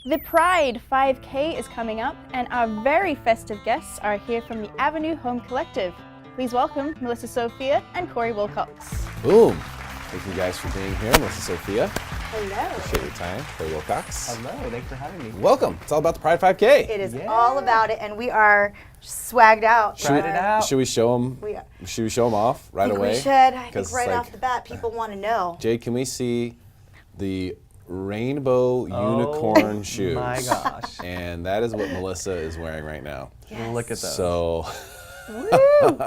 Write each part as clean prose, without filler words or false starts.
The Pride 5K is coming up, and our very festive guests are here from the Avenue Home Collective. Please welcome Melissa Sophia and Cory Wilcox. Boom! Thank you guys for being here. Melissa Sophia. Hello. Appreciate your time. Cory Wilcox. Hello, thanks for having me. Welcome. It's all about the Pride 5K. It is all about it, and we are swagged out. Should we show them? Should we show them off right away? We should. I think right off the bat, people want to know. Jay, can we see the rainbow unicorn shoes? My gosh. And that is what Melissa is wearing right now. Yes. Look at those. So Woo!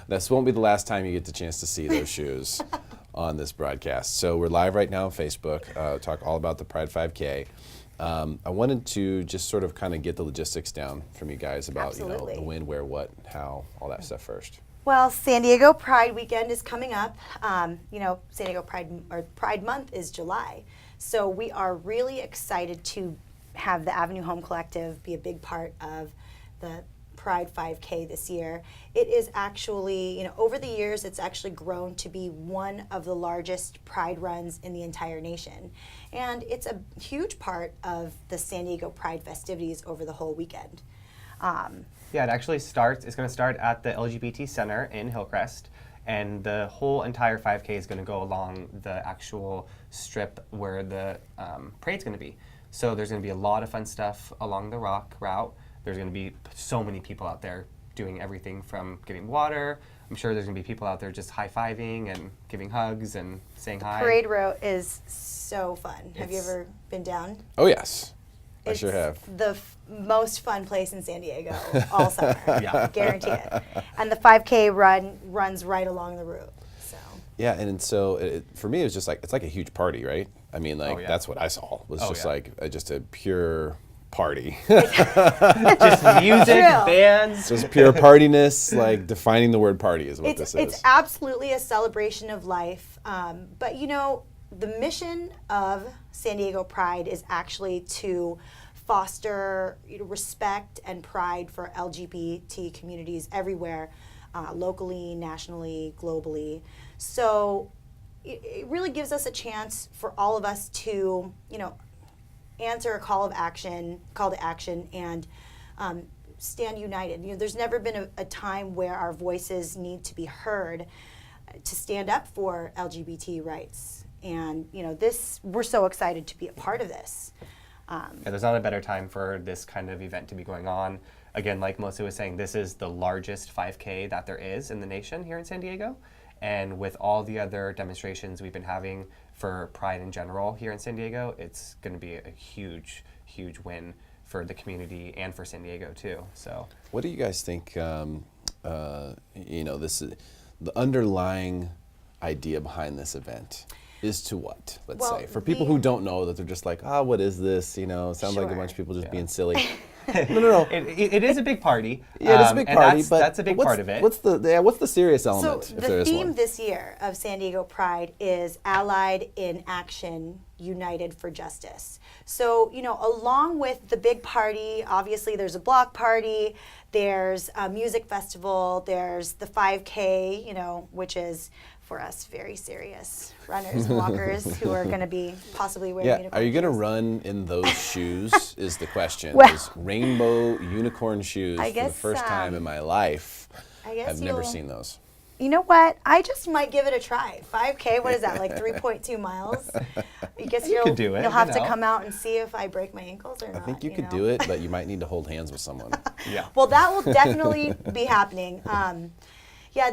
this won't be the last time you get the chance to see those shoes on this broadcast. So we're live right now on Facebook, talk all about the Pride 5K. I wanted to just sort of kind of get the logistics down from you guys about Absolutely. the when, where, what, how, all that stuff first. Well, San Diego Pride weekend is coming up. San Diego Pride Month is July. So we are really excited to have the Avenue Home Collective be a big part of the Pride 5K this year. It is actually, over the years, it's actually grown to be one of the largest Pride runs in the entire nation. And it's a huge part of the San Diego Pride festivities over the whole weekend. Yeah, it's going to start at the LGBT Center in Hillcrest, and the whole entire 5K is going to go along the actual strip where the parade's going to be. So there's going to be a lot of fun stuff along the rock route. There's going to be so many people out there doing everything from giving water. I'm sure there's going to be people out there just high-fiving and giving hugs and saying hi. Parade route is so fun. Have you ever been down? Oh, yes. I It's sure have. the most fun place in San Diego all summer. Yeah. Guarantee it. And the 5K runs right along the route. So Yeah, and so for me, it was just like, it's like a huge party, right? I mean, like, Oh, yeah. that's what I saw, was Oh, just yeah. like, just a pure party. Just music, True. bands. Just pure partiness, like defining the word party is what it's this is. absolutely a celebration of life. But the mission of San Diego Pride is actually to foster respect and pride for LGBT communities everywhere, locally, nationally, globally. So it really gives us a chance for all of us to, answer a call to action, and stand united. There's never been a time where our voices need to be heard to stand up for LGBT rights. And we're so excited to be a part of this. Yeah, there's not a better time for this kind of event to be going on. Again, like Melissa was saying, this is the largest 5K that there is in the nation here in San Diego. And with all the other demonstrations we've been having for Pride in general here in San Diego, it's going to be a huge, huge win for the community and for San Diego too. So, What do you guys think? This is the underlying idea behind this event is to what? Let's say for people who don't know, that they're just like, what is this? Sounds like a Sure. bunch of people just being silly. No. it is a big party. Yeah, it's a big and party, that's a big part of it. What's the serious element? So if there the is theme one? this year of San Diego Pride is Allied in Action, United for Justice. So, along with the big party, obviously there's a block party, there's a music festival, there's the 5K, which is for us very serious runners and walkers who are going to be possibly wearing unicorn Are you going to shoes. run in those shoes is the question. Well- Those rainbow unicorn shoes I for the guess, first time in my life. I guess I've never you'll- seen those. You know what? I just might give it a try. 5K, what is that, like 3.2 miles? I guess You could do it, You'll have you to know. come out and see if I break my ankles or not. I think you could do it, but you might need to hold hands with someone. Yeah. Well, that will definitely be happening.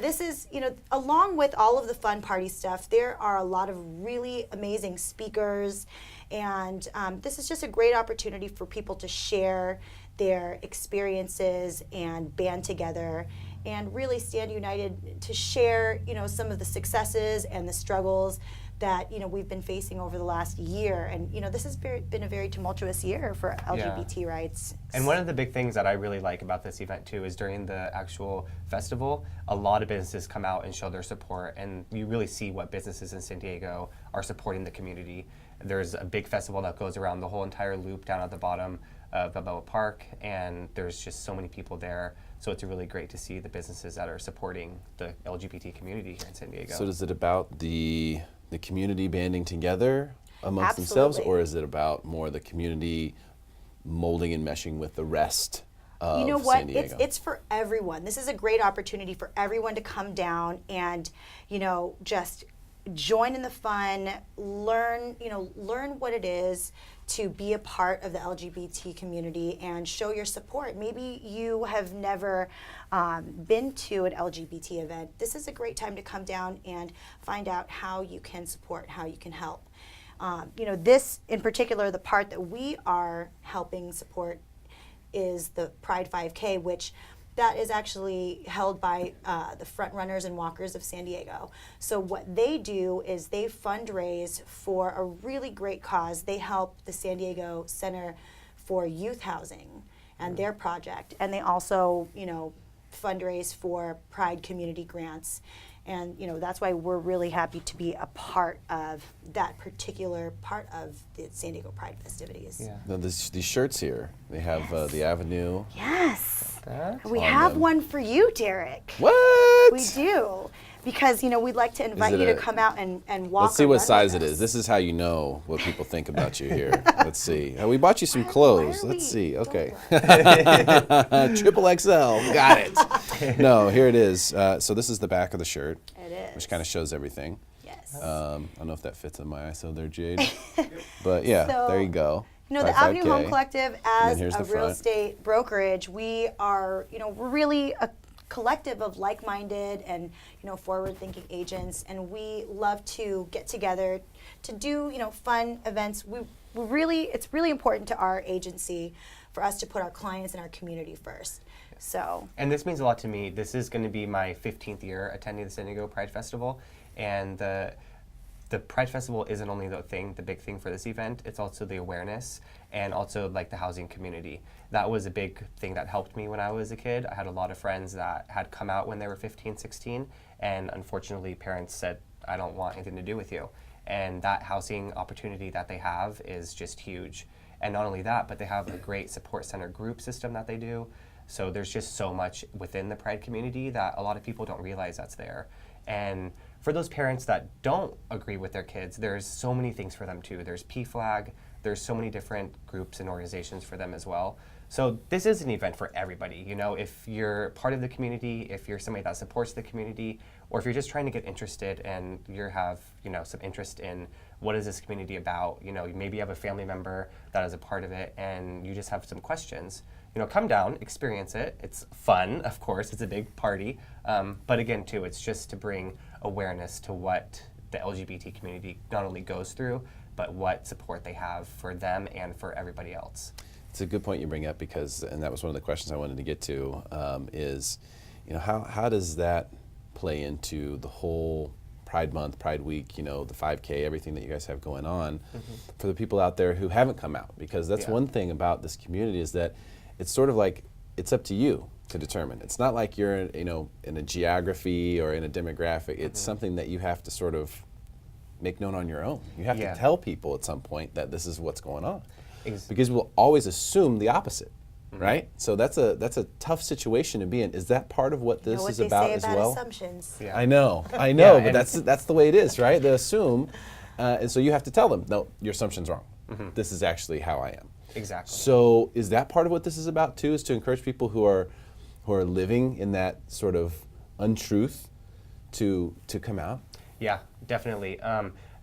This is, along with all of the fun party stuff, there are a lot of really amazing speakers, and this is just a great opportunity for people to share their experiences and band together and really stand united to share, some of the successes and the struggles that we've been facing over the last year. And this has been a very tumultuous year for LGBT rights. And one of the big things that I really like about this event too is during the actual festival, a lot of businesses come out and show their support, and you really see what businesses in San Diego are supporting the community. There's a big festival that goes around the whole entire loop down at the bottom of Balboa Park, and there's just so many people there. So it's really great to see the businesses that are supporting the LGBT community here in San Diego. So is it about the community banding together amongst themselves, Absolutely. or is it about more the community molding and meshing with the rest of You know what? San Diego? It's for everyone. This is a great opportunity for everyone to come down and, just join in the fun, learn what it is to be a part of the LGBT community and show your support. Maybe you have never been to an LGBT event. This is a great time to come down and find out how you can support, how you can help. This in particular, the part that we are helping support is the Pride 5K, which that is actually held by the front runners and walkers of San Diego. So what they do is they fundraise for a really great cause. They help the San Diego Center for Youth Housing and their project. And they also, fundraise for Pride community grants. And that's why we're really happy to be a part of that particular part of the San Diego Pride festivities. Yeah. Now, these shirts here, they have the Avenue. Yes. That? We On have them. one for you, Derek. What? We do. Because, we'd like to invite it you to a- come out and walk. Let's see or what run size with it us. is. This is how you know what people think about you here. Let's see. We bought you some clothes. Why are Let's we- see. don't Okay. lie. Triple XL. Got it. No, here it is. So this is the back of the shirt, It is. which kind of shows everything. Yes. I don't know if that fits in my ISO there, Jade. But yeah, So, there you go. the 5K. Avenue Home Collective, as here's a the real front. estate brokerage, we are, we're really a collective of like-minded and, forward-thinking agents, and we love to get together to do, fun events. It's really important to our agency for us to put our clients and our community first. So. And this means a lot to me. This is going to be my 15th year attending the San Diego Pride Festival, and the Pride Festival isn't only the big thing for this event, it's also the awareness and also like the housing community. That was a big thing that helped me when I was a kid. I had a lot of friends that had come out when they were 15, 16, and unfortunately parents said, I don't want anything to do with you. And that housing opportunity that they have is just huge. And not only that, but they have a great support center group system that they do. So there's just so much within the Pride community that a lot of people don't realize that's there. And for those parents that don't agree with their kids, there's so many things for them too. There's PFLAG, there's so many different groups and organizations for them as well. So this is an event for everybody. If you're part of the community, if you're somebody that supports the community, or if you're just trying to get interested and you have, some interest in what is this community about, maybe you have a family member that is a part of it and you just have some questions, come down, experience it. It's fun, of course, it's a big party. But again, too, it's just to bring awareness to what the LGBT community not only goes through, but what support they have for them and for everybody else. It's a good point you bring up and that was one of the questions I wanted to get to, is, how does that play into the whole Pride Month, Pride Week, the 5K, everything that you guys have going on for the people out there who haven't come out? Because that's one thing about this community is that it's sort of like it's up to you to determine. It's not like you're, in a geography or in a demographic. It's something that you have to sort of make known on your own. You have to tell people at some point that this is what's going on. Because we'll always assume the opposite, right? So that's a tough situation to be in. Is that part of what this is about as well? Assumptions. Yeah. I know, Yeah, but that's the way it is, right? They assume, and so you have to tell them, no, your assumption's wrong. This is actually how I am. Exactly. So is that part of what this is about too? Is to encourage people who are living in that sort of untruth to come out? Yeah, definitely.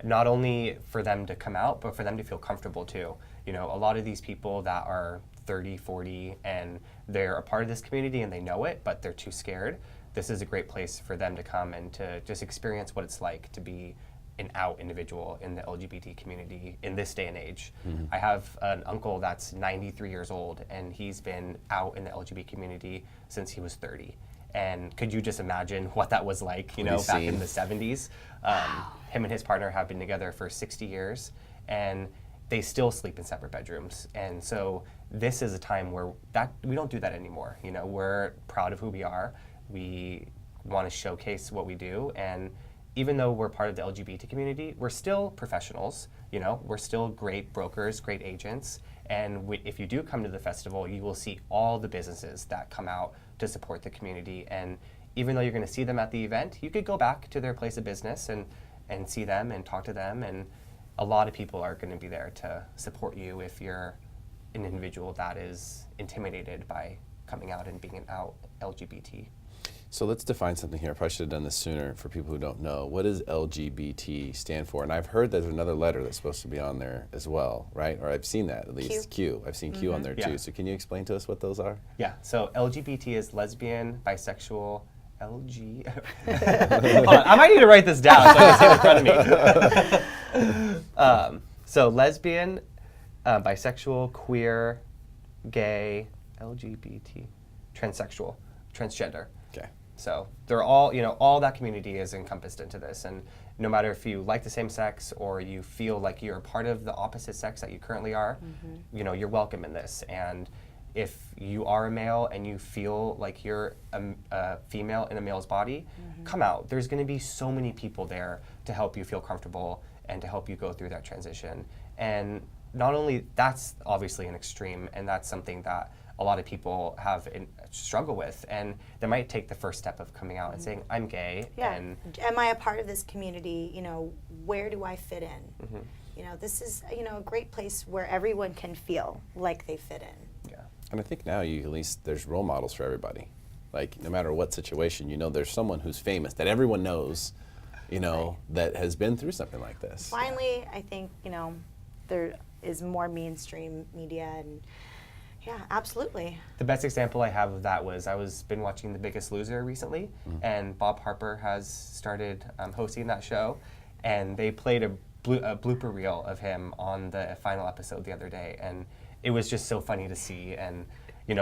Not only for them to come out, but for them to feel comfortable too. A lot of these people that are 30, 40, and they're a part of this community and they know it, but they're too scared. This is a great place for them to come and to just experience what it's like to be an out individual in the LGBT community in this day and age. I have an uncle that's 93 years old, and he's been out in the LGBT community since he was 30. And could you just imagine what that was like, back in the 70s? Him and his partner have been together for 60 years, and they still sleep in separate bedrooms. And so this is a time where we don't do that anymore. We're proud of who we are. We want to showcase what we do, and even though we're part of the LGBT community, we're still professionals. We're still great brokers, great agents, and if you do come to the festival, you will see all the businesses that come out to support the community. And even though you're going to see them at the event, you could go back to their place of business and see them and talk to them. And a lot of people are going to be there to support you if you're an individual that is intimidated by coming out and being an out LGBT. So let's define something here. I probably should have done this sooner for people who don't know. What does LGBT stand for? And I've heard there's another letter that's supposed to be on there as well, right? Or I've seen that at least. Q. I've seen Q on there too. So can you explain to us what those are? Yeah, so LGBT is lesbian, bisexual, LG. Hold on, I might need to write this down so I can see it in front of me. So lesbian, bisexual, queer, gay, LGBT, transsexual, transgender. Okay. So they're all, all that community is encompassed into this. And no matter if you like the same sex or you feel like you're a part of the opposite sex that you currently are, you're welcome in this. And if you are a male and you feel like you're a female in a male's body, come out. There's going to be so many people there to help you feel comfortable and to help you go through that transition. And not only that's obviously an extreme, and that's something that a lot of people have struggle with, and they might take the first step of coming out and saying, I'm gay. Yeah. And am I a part of this community? Where do I fit in? This is, a great place where everyone can feel like they fit in. Yeah. And I think now at least there's role models for everybody. Like no matter what situation, there's someone who's famous that everyone knows, that has been through something like this. Finally, I think, there is more mainstream media, and yeah, absolutely. The best example I have of that was I was been watching The Biggest Loser recently, and Bob Harper has started hosting that show, and they played a blooper reel of him on the final episode the other day, and it was just so funny to see. And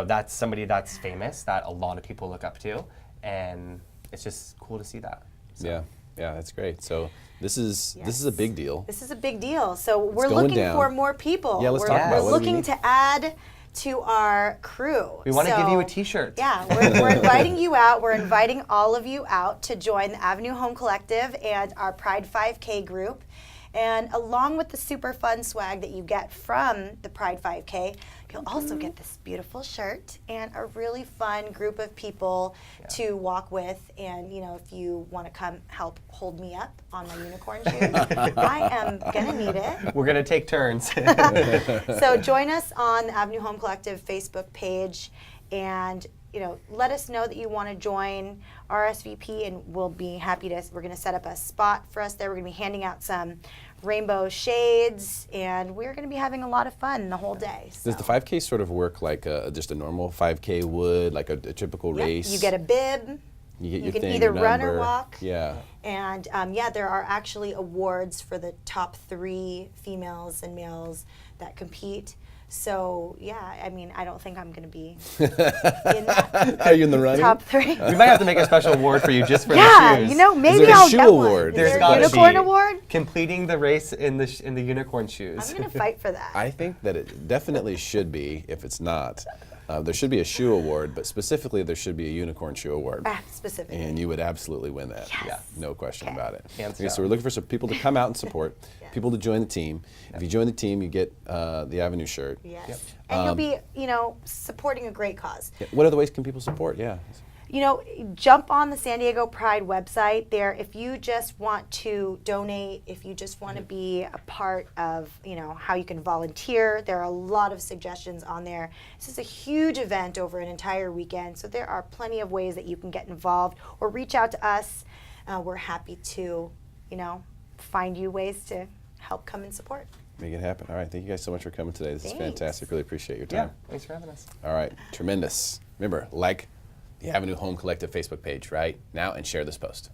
that's somebody that's famous that a lot of people look up to, and it's just cool to see that. So. Yeah, that's great. So this is a big deal. This is a big deal. So we're going looking down. for more people. Yeah, let's talk about We're what do we looking need? to add to our crew. We want to give you a t-shirt. Yeah, we're inviting you out. We're inviting all of you out to join the Avenue Home Collective and our Pride 5K group. And along with the super fun swag that you get from the Pride 5K, you'll also get this beautiful shirt and a really fun group of people to walk with. And, if you want to come help hold me up on my unicorn shoes, I am going to need it. We're going to take turns. So join us on the Avenue Home Collective Facebook page, and let us know that you want to join RSVP, and we'll be happy to. We're going to set up a spot for us there. We're going to be handing out some rainbow shades, and we're going to be having a lot of fun the whole day. So. Does the 5K sort of work like just a normal 5K would, like a typical race? You get a bib. You get You your can thing, either your run or number. walk. Yeah. And there are actually awards for the top 3 females and males that compete. So, I don't think I'm going to be in that Are you in the running? top 3. We might have to make a special award for you just for the shoes. Maybe Is there a I'll shoe get award? one. There's Is there gotta a unicorn be. award? Completing the race in the unicorn shoes. I'm going to fight for that. I think that it definitely should be, if it's not. There should be a shoe award, but specifically there should be a unicorn shoe award. Specifically. And you would absolutely win that. Yes. Yeah, no question about it. Hands Okay, down. so we're looking for some people to come out and support, people to join the team. If you join the team, you get the Avenue shirt. Yes. Yep. And you'll be, supporting a great cause. Yeah, what other ways can people support? Yeah. Jump on the San Diego Pride website there if you just want to donate, if you just want to be a part of, how you can volunteer. There are a lot of suggestions on there. This is a huge event over an entire weekend, so there are plenty of ways that you can get involved or reach out to us. We're happy to, find you ways to help come and support. Make it happen. All right. Thank you guys so much for coming today. This is Thanks. fantastic. Really appreciate your Yeah, time. thanks for having us. All right. Tremendous. Remember, like the Avenue Home Collective Facebook page right now and share this post.